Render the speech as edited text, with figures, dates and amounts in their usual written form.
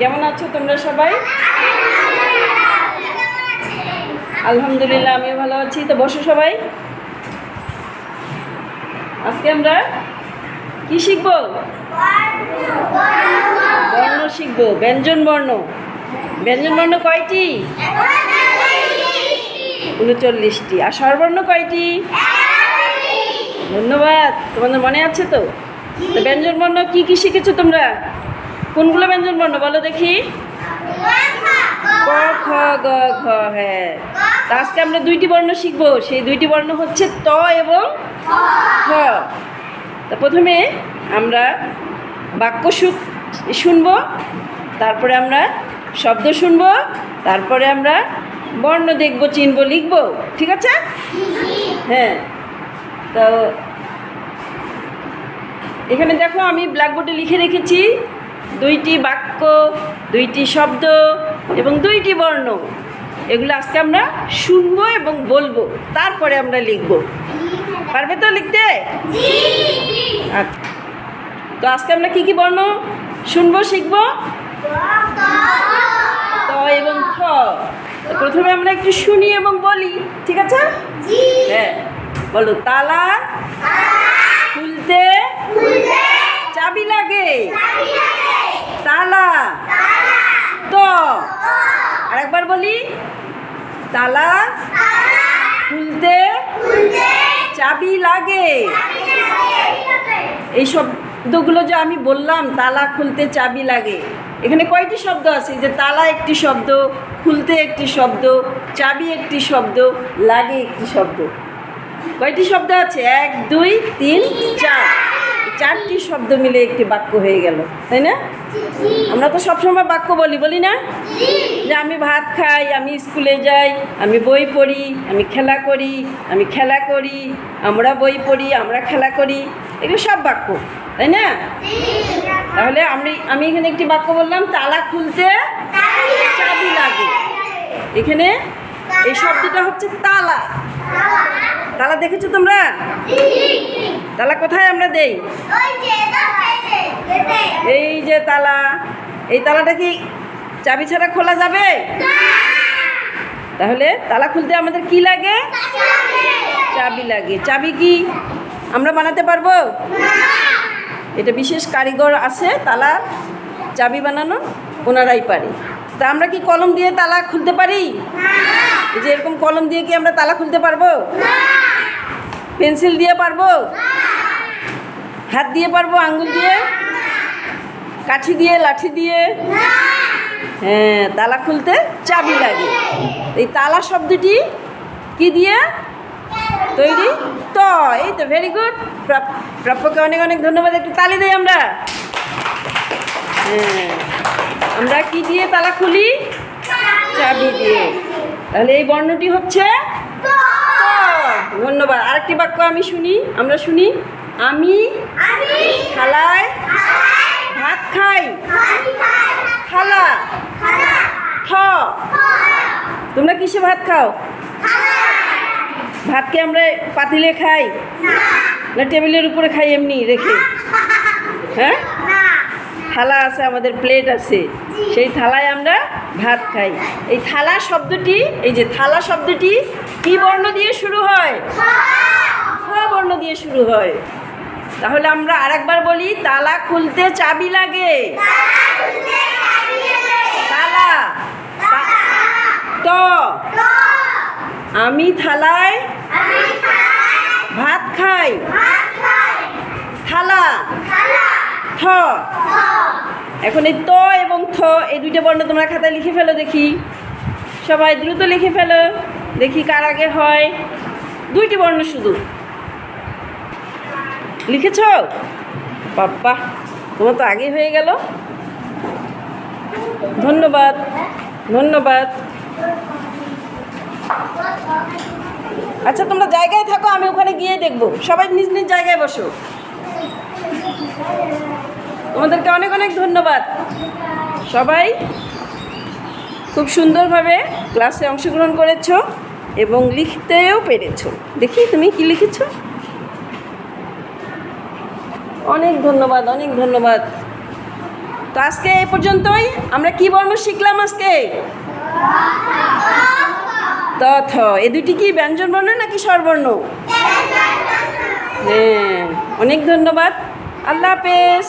কেমন আছো তোমরা সবাই? আলহামদুলিল্লাহ আমিও ভালো আছি। তো বসো সবাই। আজকে আমরা কি শিখব? বর্ণ শিখব। ব্যঞ্জন বর্ণ। ব্যঞ্জন বর্ণ কয়টি? 39টি। আর স্বরবর্ণ কয়টি? ধন্যবাদ। তোমাদের মনে আছে তো? তো ব্যঞ্জন বর্ণ কি কি শিখেছো তোমরা? কোনগুলো ব্যঞ্জন বর্ণ বলো দেখি? ক, খ, গ, ঘ। হ্যাঁ, তো আজকে আমরা দুইটি বর্ণ শিখবো। সেই দুইটি বর্ণ হচ্ছে ত এবং খ। তো প্রথমে আমরা বাক্য শুনবো, তারপরে আমরা শব্দ শুনবো, তারপরে আমরা বর্ণ দেখবো, চিনবো, লিখবো। ঠিক আছে? হ্যাঁ। তো এখানে দেখো আমি ব্ল্যাকবোর্ডে লিখে রেখেছি দুইটি বাক্য, দুইটি শব্দ এবং দুইটি বর্ণ। এগুলো আজকে আমরা শুনবো এবং বলবো, তারপরে আমরা লিখবো। পারবে তো লিখতে? আচ্ছা, তো আজকে আমরা কি কি বর্ণ শুনবো, শিখবো? ত এবং থ। প্রথমে আমরা একটু শুনি এবং বলি। ঠিক আছে? হ্যাঁ, বলো। তালা খুলতে চাবি লাগে। তালা। ত। আরেকবার বলি। তালা খুলতে চাবি লাগে। এই শব্দগুলো যে আমি বললাম, তালা খুলতে চাবি লাগে, এখানে কয়টি শব্দ আছে? যে তালা একটি শব্দ, খুলতে একটি শব্দ, চাবি একটি শব্দ, লাগে একটি শব্দ। কয়টি শব্দ আছে? 1, 2, 3, 4। 4টি শব্দ মিলে একটি বাক্য হয়ে গেল, তাই না? আমরা তো সবসময় বাক্য বলি না? যে আমি ভাত খাই, আমি স্কুলে যাই, আমি বই পড়ি, আমি খেলা করি, আমি খেলা করি, আমরা বই পড়ি, আমরা খেলা করি। এগুলো সব বাক্য, তাই না? তাহলে আমি এখানে একটি বাক্য বললাম, তালা খুলতে চাবি লাগে। এখানে এই শব্দটা হচ্ছে তালা। তালা দেখেছো তোমরা? তালা কোথায় আমরা দেই? এই যে তালা। এই তালাটা কি চাবি ছাড়া খোলা যাবে? তাহলে তালা খুলতে আমাদের কি লাগে? চাবি লাগে। চাবি কি আমরা বানাতে পারবো? এটা বিশেষ কারিগর আছে তালা চাবি বানানো, ওনারাই পারে। তা আমরা কি কলম দিয়ে তালা খুলতে পারি? এই যে এরকম কলম দিয়ে কি আমরা তালা খুলতে পারবো? পেন্সিল দিয়ে পারবো? হাত দিয়ে পারবো? আঙ্গুল দিয়ে? কাঠি দিয়ে? লাঠি দিয়ে? হ্যাঁ, তালা খুলতে চাবি লাগে। এই তালা শব্দটি কি দিয়ে তৈরি? ত। এই তো, ভেরি গুড। প্রাপ্যকে অনেক অনেক ধন্যবাদ। একটু তালি দেই আমরা। হ্যাঁ, আমরা কি দিয়ে তালা খুলি? চাবি দিয়ে। তাহলে এই বর্ণটি হচ্ছে ত। ধন্যবাদ। আরেকটি বাক্য আমরা শুনি। আমি থালায় ভাত খাই। থালা। থ। তোমরা কিসে ভাত খাও? ভাতকে আমরা পাতিলে খাই না টেবিলের উপরে খাই এমনি রেখে? হ্যাঁ, থালা আছে, আমাদের প্লেট আছে, সেই থালায় আমরা ভাত খাই। এই থালা শব্দটি, এই যে থালা শব্দটি কি বর্ণ দিয়ে শুরু হয়? খ বর্ণ দিয়ে শুরু হয়। তাহলে আমরা আরেকবার বলি, তালা খুলতে চাবি লাগে। তালা। ত। আমি থালায় ভাত খাই। থালা। থ। এখন এই ত এবং থ, এই দুইটা বর্ণ তোমরা খাতায় লিখে ফেলো দেখি। সবাই দ্রুত লিখে ফেলো দেখি কার আগে হয়। দুইটি বর্ণ শুধু লিখেছ? বাবা, তোমার তো আগে হয়ে গেল। ধন্যবাদ, ধন্যবাদ। আচ্ছা, তোমরা জায়গায় থাকো, আমি ওখানে গিয়ে দেখবো। সবাই নিজ নিজ জায়গায় বসো। তোমাদেরকে অনেক অনেক ধন্যবাদ। সবাই খুব সুন্দরভাবে ক্লাসে অংশগ্রহণ করেছো এবং লিখতেও পেরেছো। দেখি তুমি কি লিখেছো। অনেক ধন্যবাদ, অনেক ধন্যবাদ। তো আজকে এই পর্যন্তই। আমরা কি বর্ণ শিখলাম আজকে? ত থ। এ দুটি কি ব্যঞ্জন বর্ণ নাকি স্বরবর্ণ? হ্যাঁ, অনেক ধন্যবাদ। আল্লাহ হাফেজ।